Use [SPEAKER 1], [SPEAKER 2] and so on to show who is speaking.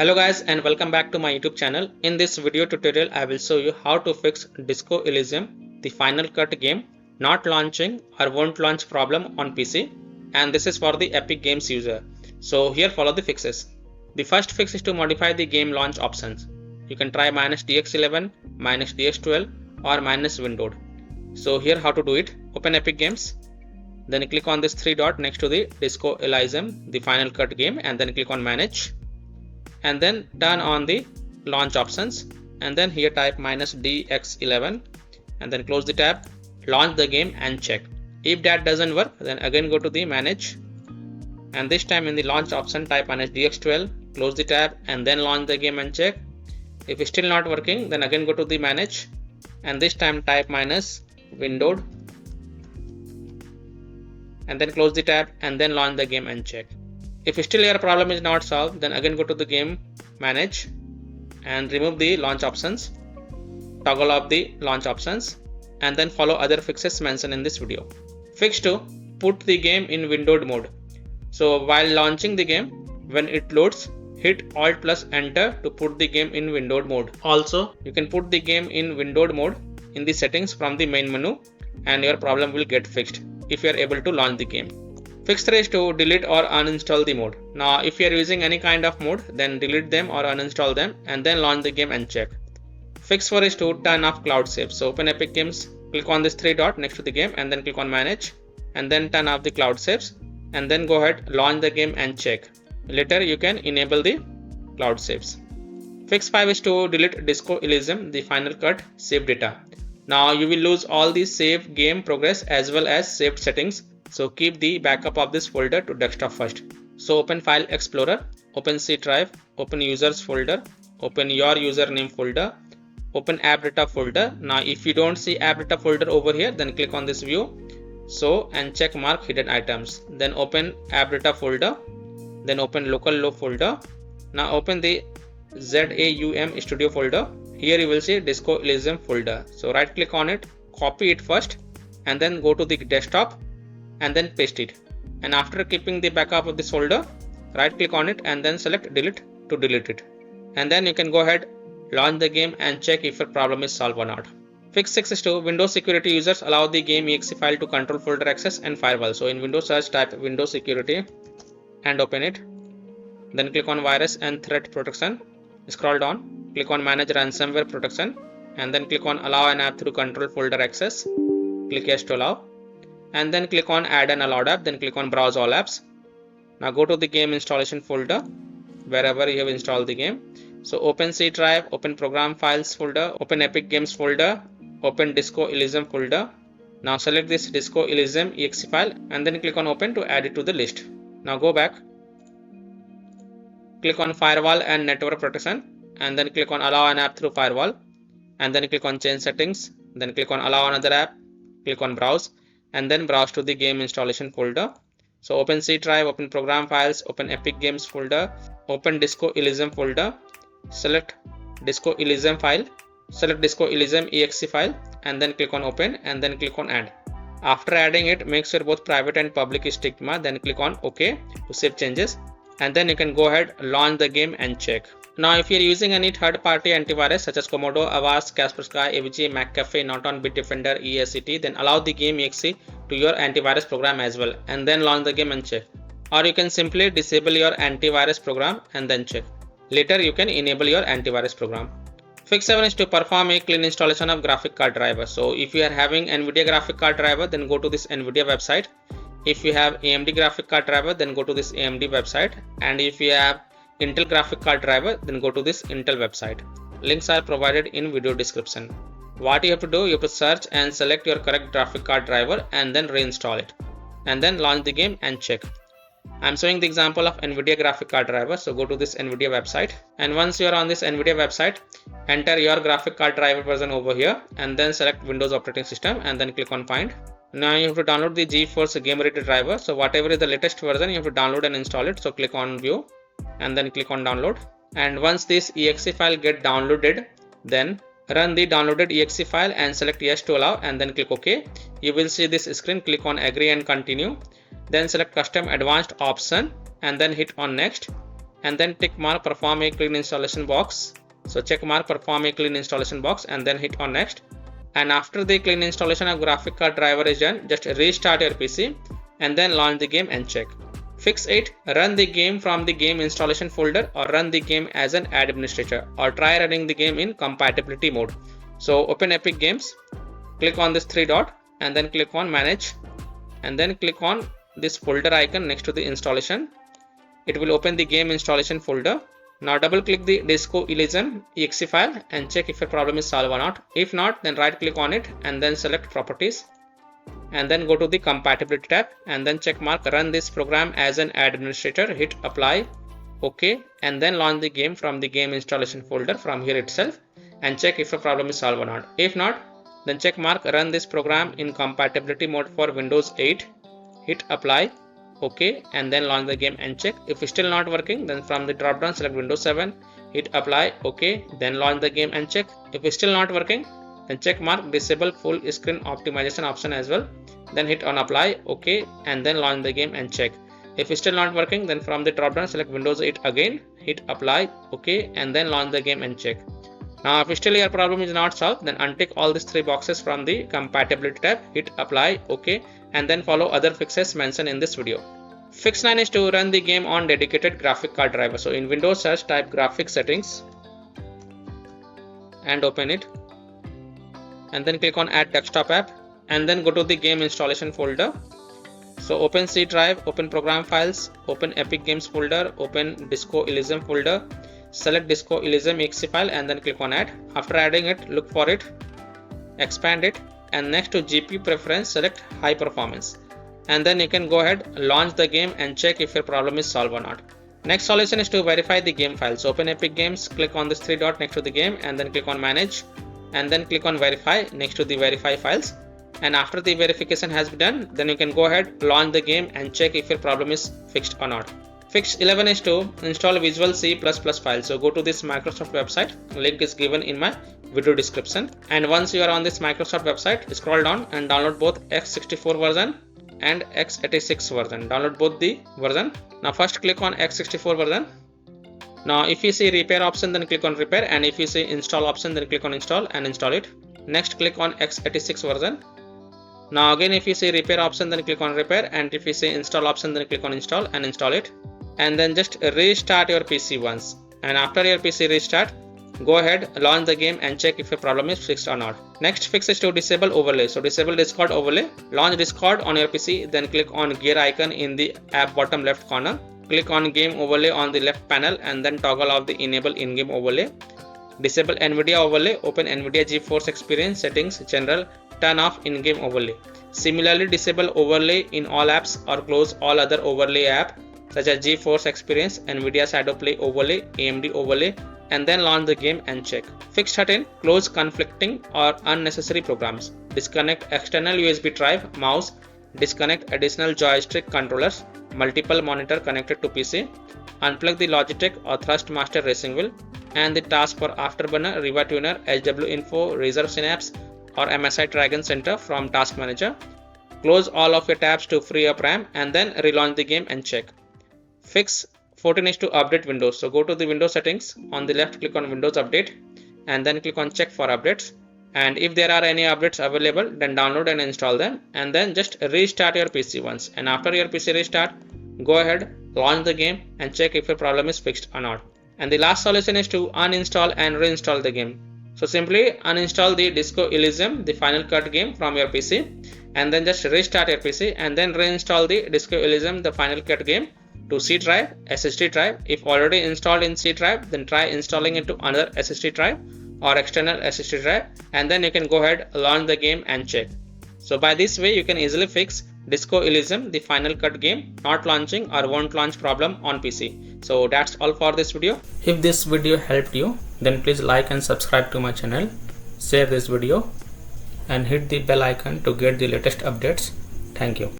[SPEAKER 1] Hello guys and welcome back to my YouTube channel. In this video tutorial I will show you how to fix Disco Elysium, the Final Cut game, not launching or won't launch problem on PC, and this is for the Epic Games user. So here follow the fixes. The first fix is to modify the game launch options. You can try -DX11, -DX12 or -windowed. So here how to do it. Open Epic Games, then click on this three dot next to the Disco Elysium, the Final Cut game, and then click on manage. And then turn on the launch options, and then here type -DX11 and then close the tab, launch the game and check. If that doesn't work, then again go to the manage, and this time in the launch option type -DX12, close the tab and then launch the game and check. If it's still not working, then again go to the manage, and this time type -windowed and then close the tab and then launch the game and check. If still your problem is not solved, then again go to the game manage and remove the launch options, toggle off the launch options, and then follow other fixes mentioned in this video. Fix 2. Put the game in windowed mode. So while launching the game, when it loads, hit Alt plus Enter to put the game in windowed mode. Also, you can put the game in windowed mode in the settings from the main menu and your problem will get fixed if you are able to launch the game. Fix 3 is to delete or uninstall the mode. Now if you are using any kind of mode, then delete them or uninstall them and then launch the game and check. Fix 4 is to turn off cloud save. So open Epic Games, click on this three dot next to the game and then click on manage and then turn off the cloud saves and then go ahead, launch the game and check. Later you can enable the cloud saves. Fix 5 is to delete Disco Elysium, the Final Cut save data. Now you will lose all the save game progress as well as saved settings. So keep the backup of this folder to desktop first. So open File Explorer, open C drive, open Users folder, open your username folder, open App Data folder. Now if you don't see App Data folder over here, then click on this view. So and check mark hidden items. Then open App Data folder, then open Local Low folder. Now open the ZAUM Studio folder. Here you will see Disco Elysium folder. So right click on it, copy it first, and then go to the desktop and then paste it. And after keeping the backup of this folder, right click on it and then select delete to delete it. And then you can go ahead, launch the game and check if your problem is solved or not. Fix 6 is to Windows security users allow the game exe file to control folder access and firewall. So in Windows search type Windows security and open it. Then click on virus and threat protection. Scroll down, click on manage ransomware protection and then click on allow an app through control folder access. Click yes to allow. And then click on add an allowed app, then click on browse all apps. Now go to the game installation folder wherever you have installed the game. So open C drive, open program files folder, open Epic Games folder, open Disco Elysium folder. Now select this Disco Elysium exe file and then click on open to add it to the list. Now go back, click on firewall and network protection and then click on allow an app through firewall and then click on change settings, then click on allow another app, click on browse and then browse to the game installation folder. So open C drive, open program files, open Epic Games folder, open Disco Elysium folder, select Disco Elysium file, select Disco Elysium exe file and then click on open and then click on add. After adding it, make sure both private and public is ticked, then click on OK to save changes and then you can go ahead, launch the game and check. Now if you are using any third-party antivirus such as Komodo, Avast, Kaspersky, AVG, McAfee, Norton, Bitdefender, ESCT, then allow the game exe to your antivirus program as well and then launch the game and check. Or you can simply disable your antivirus program and then check. Later you can enable your antivirus program. Fix 7 is to perform a clean installation of graphic card driver. So if you are having NVIDIA graphic card driver, then go to this NVIDIA website. If you have AMD graphic card driver, then go to this AMD website. And if you have Intel graphic card driver, then go to this Intel website. Links are provided in video description. What you have to do, you have to search and select your correct graphic card driver and then reinstall it and then launch the game and check. I'm showing the example of NVIDIA graphic card driver. So go to this NVIDIA website and once you are on this NVIDIA website, enter your graphic card driver version over here and then select Windows operating system and then click on find. Now you have to download the GeForce Game Ready driver. So whatever is the latest version, you have to download and install it. So click on view and then click on download. And once this exe file get downloaded, then run the downloaded exe file and select yes to allow and then click OK. You will see this screen, click on agree and continue. Then select custom advanced option and then hit on next. and then tick mark perform a clean installation box. So check mark perform a clean installation box and then hit on next. And after the clean installation of graphic card driver is done, just restart your PC and then launch the game and check. Fix 8. Run the game from the game installation folder or run the game as an administrator, or try running the game in compatibility mode. So open Epic Games, click on this 3 dot and then click on manage and then click on this folder icon next to the installation. It will open the game installation folder. Now double click the Disco Elysium exe file and check if your problem is solved or not. If not, then right click on it and then select properties and then go to the compatibility tab and then check mark run this program as an administrator, hit apply, OK, and then launch the game from the game installation folder from here itself and check if your problem is solved or not. If not, then check mark run this program in compatibility mode for Windows 8, hit apply, OK, and then launch the game and check. If it's still not working, then from the drop down select Windows 7, hit apply, OK, then launch the game and check. If it's still not working, then check mark disable full screen optimization option as well, then hit on apply, OK, and then launch the game and check. If it's still not working, then from the drop down select Windows 8 again, hit apply, OK, and then launch the game and check. Now if still your problem is not solved, then untick all these 3 boxes from the compatibility tab, hit apply, OK, and then follow other fixes mentioned in this video. Fix 9 is to run the game on dedicated graphic card driver. So in Windows search type graphics settings and open it and then click on add desktop app and then go to the game installation folder. So open C drive, open program files, open Epic Games folder, open Disco Elysium folder, select Disco Elysium exe file and then click on add. After adding it, look for it, expand it, and next to GPU preference select high performance, and then you can go ahead, launch the game and check if your problem is solved or not. Next solution is to verify the game files. So open Epic Games, click on this 3 dot next to the game and then click on manage and then click on verify next to the verify files. And after the verification has been done, then you can go ahead, launch the game and check if your problem is fixed or not. Fix 11 is to install Visual C++ file. So go to this Microsoft website, link is given in my video description, and once you are on this Microsoft website, scroll down and download both x64 version and x86 version. Download both the version. Now first click on x64 version. Now if you see repair option, then click on repair, and if you see install option, then click on install and install it. Next click on x86 version. Now again if you see repair option, then click on repair, and if you see install option, then click on install and install it. And then just restart your PC once, and after your PC restart, go ahead, launch the game and check if your problem is fixed or not. Next fix is to disable overlay. So disable Discord overlay. Launch Discord on your PC, then click on gear icon in the app bottom left corner. Click on game overlay on the left panel and then toggle off the enable in-game overlay. Disable NVIDIA overlay. Open NVIDIA GeForce Experience settings, general, turn off in-game overlay. Similarly, disable overlay in all apps or close all other overlay app such as GeForce Experience, NVIDIA Shadow Play overlay, AMD overlay, and then launch the game and check. Fix 13. Close conflicting or unnecessary programs. Disconnect external USB drive, mouse, disconnect additional joystick controllers, multiple monitor connected to PC, unplug the Logitech or Thrustmaster racing wheel, and the task for Afterburner, Riva Tuner, HW Info, Reserve Synapse, or MSI Dragon Center from Task Manager. Close all of your tabs to free up RAM and then relaunch the game and check. Fix 14 is to update Windows. So go to the Windows settings, on the left click on Windows Update and then click on check for updates, and if there are any updates available, then download and install them, and then just restart your PC once, and after your PC restart, go ahead, launch the game and check if your problem is fixed or not. And the last solution is to uninstall and reinstall the game. So simply uninstall the Disco Elysium, the Final Cut game from your PC, and then just restart your PC and then reinstall the Disco Elysium, the Final Cut game, to C drive, SSD drive. If already installed in C drive, then try installing it to another SSD drive or external SSD drive, and then you can go ahead, launch the game and check. So by this way you can easily fix Disco Elysium, the Final Cut game, not launching or won't launch problem on PC. So that's all for this video. If this video helped you, then please like and subscribe to my channel, share this video and hit the bell icon to get the latest updates. Thank you.